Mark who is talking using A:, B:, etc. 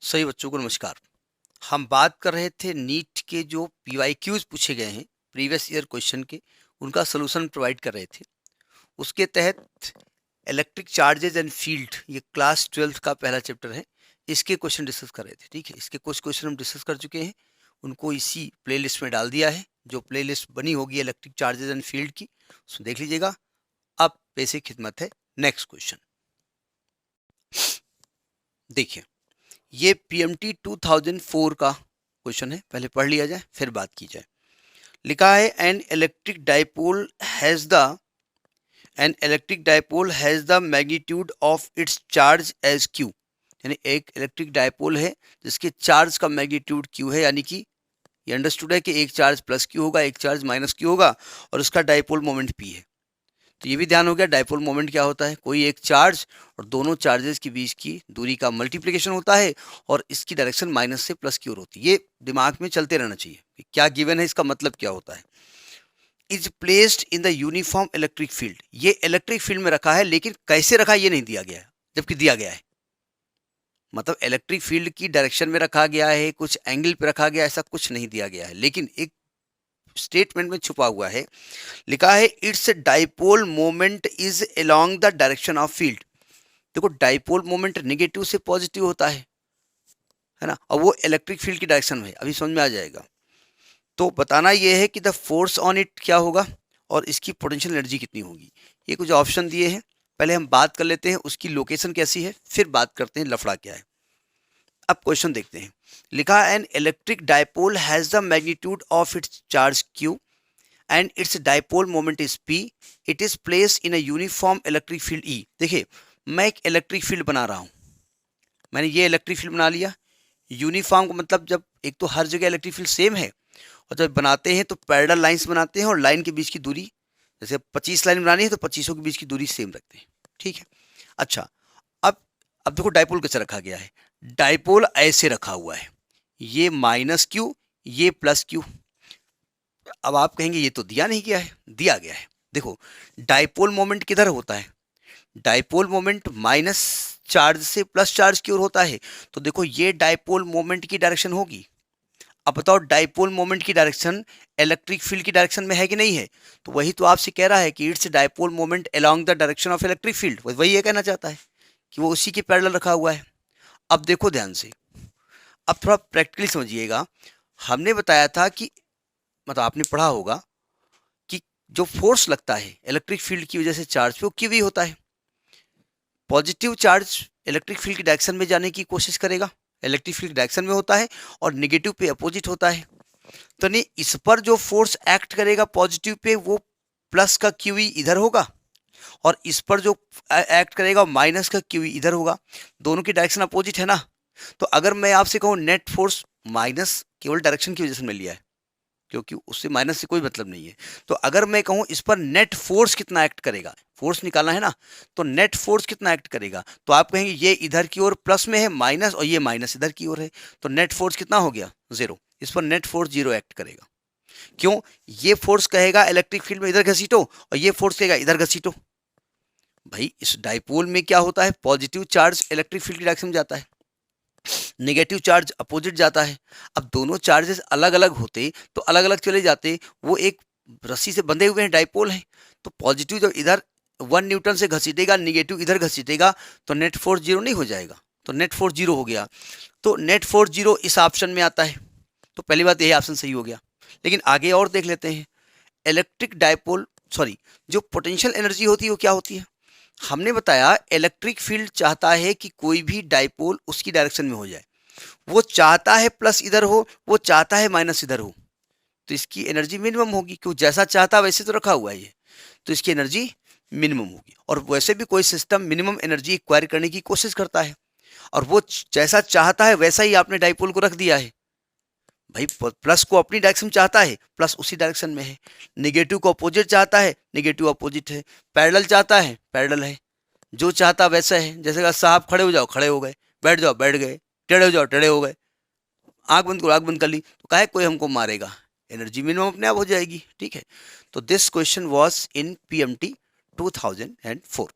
A: सही बच्चों को नमस्कार। हम बात कर रहे थे नीट के जो पीवाईक्यूज पूछे गए हैं प्रीवियस ईयर क्वेश्चन के, उनका सोल्यूशन प्रोवाइड कर रहे थे। उसके तहत इलेक्ट्रिक चार्जेज एंड फील्ड, ये क्लास 12th का पहला चैप्टर है, इसके क्वेश्चन डिस्कस कर रहे थे। ठीक है, इसके कुछ क्वेश्चन हम डिस्कस कर चुके हैं, उनको इसी प्लेलिस्ट में डाल दिया है। जो प्लेलिस्ट बनी होगी इलेक्ट्रिक चार्जेज एंड फील्ड की, उसमें देख लीजिएगा। अब बेसिक खिदमत है, नेक्स्ट क्वेश्चन देखिए। ये पीएमटी 2004 का क्वेश्चन है, पहले पढ़ लिया जाए फिर बात की जाए। लिखा है an electric dipole has the magnitude of its charge as Q. यानी एक इलेक्ट्रिक डायपोल है जिसके चार्ज का मैग्नीट्यूड क्यू है, यानी कि ये अंडरस्टूड है कि एक चार्ज प्लस क्यू होगा, एक चार्ज माइनस क्यू होगा, और उसका डायपोल मोमेंट पी है। तो ये भी ध्यान हो गया, डायपोल मोमेंट क्या होता है, कोई एक चार्ज और दोनों चार्जेस के बीच की दूरी का मल्टीप्लिकेशन होता है, और इसकी डायरेक्शन माइनस से प्लस की ओर होती है। ये दिमाग में चलते रहना चाहिए कि क्या गिवन है, इसका मतलब क्या होता है। Is placed in the uniform electric field, ये इलेक्ट्रिक फील्ड में रखा है, लेकिन कैसे रखा है ये नहीं दिया गया है, जबकि दिया गया है। मतलब इलेक्ट्रिक फील्ड की डायरेक्शन में रखा गया है, कुछ एंगल पे रखा गया, ऐसा कुछ नहीं दिया गया है, लेकिन एक स्टेटमेंट में छुपा हुआ है। लिखा है it's dipole moment is along the direction of field. देखो, डाइपोल मोमेंट नेगेटिव से पॉजिटिव होता है ना, और वो इलेक्ट्रिक फील्ड की डायरेक्शन में है, अभी समझ में आ जाएगा। तो बताना ये है कि द फोर्स ऑन इट क्या होगा और इसकी पोटेंशियल एनर्जी कितनी होगी। ये कुछ ऑप्शन दिए हैं, पहले हम बात कर लेते हैं उसकी लोकेशन कैसी है, फिर बात करते हैं लफड़ा क्या है। अब क्वेश्चन देखते हैं। लिखा N electric dipole has the magnitude of its charge Q and it's dipole moment is P. It is placed in a uniform electric field E. देखिए, मैं एक इलेक्ट्रिक फील्ड बना रहा हूं, मैंने ये इलेक्ट्रिक फील्ड बना लिया। यूनिफॉर्म का मतलब जब एक तो हर जगह इलेक्ट्रिक फील्ड सेम है, और जब बनाते हैं तो पैरेलल लाइंस बनाते हैं, और लाइन के बीच की दूरी, जैसे 25 लाइन बनानी है तो 25 के बीच की दूरी सेम रखते हैं। ठीक है, अच्छा। अब अब देखो डायपोल कैसे रखा गया है। डायपोल ऐसे रखा हुआ है, ये माइनस क्यू, ये प्लस क्यू। अब आप कहेंगे ये तो दिया नहीं गया है, दिया गया है। देखो, डायपोल मोमेंट किधर होता है, डायपोल मोमेंट माइनस चार्ज से प्लस चार्ज की ओर होता है। तो देखो, ये डायपोल मोमेंट की डायरेक्शन होगी। अब बताओ, डायपोल मोमेंट की डायरेक्शन इलेक्ट्रिक फील्ड की डायरेक्शन में है कि नहीं है। तो वही तो आपसे कह रहा है कि it's dipole moment along the direction of electric field, वही ये कहना चाहता है कि वो उसी के पैरेलल रखा हुआ है। अब देखो ध्यान से, अब थोड़ा प्रैक्टिकली समझिएगा। हमने बताया था कि, मतलब आपने पढ़ा होगा कि जो फोर्स लगता है इलेक्ट्रिक फील्ड की वजह से चार्ज पे, वो क्यू वी होता है। पॉजिटिव चार्ज इलेक्ट्रिक फील्ड की डायरेक्शन में जाने की कोशिश करेगा, इलेक्ट्रिक फील्ड डायरेक्शन में होता है, और नेगेटिव पे अपोजिट होता है। तो नहीं, इस पर जो फोर्स एक्ट करेगा पॉजिटिव पे, वो प्लस का क्यू इधर होगा, और इस पर जो एक्ट करेगा माइनस का क्यू इधर होगा। दोनों की डायरेक्शन अपोजिट है ना। तो अगर मैं आपसे कहूँ नेट फोर्स माइनस, केवल डायरेक्शन की वजह से मिल लिया है, क्योंकि उससे माइनस से कोई मतलब नहीं है। तो अगर मैं कहूँ इस पर नेट फोर्स कितना एक्ट करेगा, फोर्स निकालना है ना, तो नेट फोर्स कितना एक्ट करेगा, तो आप कहेंगे ये इधर की ओर प्लस में है माइनस, और ये माइनस इधर की ओर है, तो नेट फोर्स कितना हो गया, जीरो। इस पर नेट फोर्स जीरो एक्ट करेगा। क्यों, ये फोर्स कहेगा इलेक्ट्रिक फील्ड में इधर घसीटो, और ये फोर्स कहेगा इधर घसीटो। भाई, इस डाइपोल में क्या होता है, पॉजिटिव चार्ज इलेक्ट्रिक फील्ड की डायरेक्शन में जाता है, नेगेटिव चार्ज अपोजिट जाता है। अब दोनों चार्जेस अलग अलग होते तो अलग अलग चले जाते, वो एक रस्सी से बंधे हुए हैं, डाइपोल हैं। तो पॉजिटिव जब इधर 1 न्यूटन से घसीटेगा, नेगेटिव इधर घसीटेगा, तो नेट फोर्स जीरो नहीं हो जाएगा, तो नेट फोर्स जीरो हो गया। तो नेट फोर्स जीरो इस ऑप्शन में आता है, तो पहली बात यही ऑप्शन सही हो गया। लेकिन आगे और देख लेते हैं। इलेक्ट्रिक डाइपोल, सॉरी, जो पोटेंशियल एनर्जी होती है वो क्या होती है। हमने बताया इलेक्ट्रिक फील्ड चाहता है कि कोई भी डाइपोल उसकी डायरेक्शन में हो जाए, वो चाहता है प्लस इधर हो, वो चाहता है माइनस इधर हो। तो इसकी एनर्जी मिनिमम होगी, क्योंकि जैसा चाहता वैसे तो रखा हुआ है ये, तो इसकी एनर्जी मिनिमम होगी। और वैसे भी कोई सिस्टम मिनिमम एनर्जी एक्वायर करने की कोशिश करता है, और वो जैसा चाहता है वैसा ही आपने डाइपोल को रख दिया है। भाई, प्लस को अपनी डायरेक्शन चाहता है, प्लस उसी डायरेक्शन में है। नेगेटिव को अपोजिट चाहता है, नेगेटिव अपोजिट है। पैरेलल चाहता है, पैरेलल है। जो चाहता वैसा है, जैसे कहा साहब खड़े हो जाओ, खड़े हो गए, बैठ जाओ, बैठ गए, टेढ़े हो जाओ, टेढ़े हो गए, आंख बंद करो, आंख बंद कर ली, तो काहे कोई हमको मारेगा, एनर्जी मिनिमम अपने आप हो जाएगी। ठीक है, तो this question was in PMT 2004।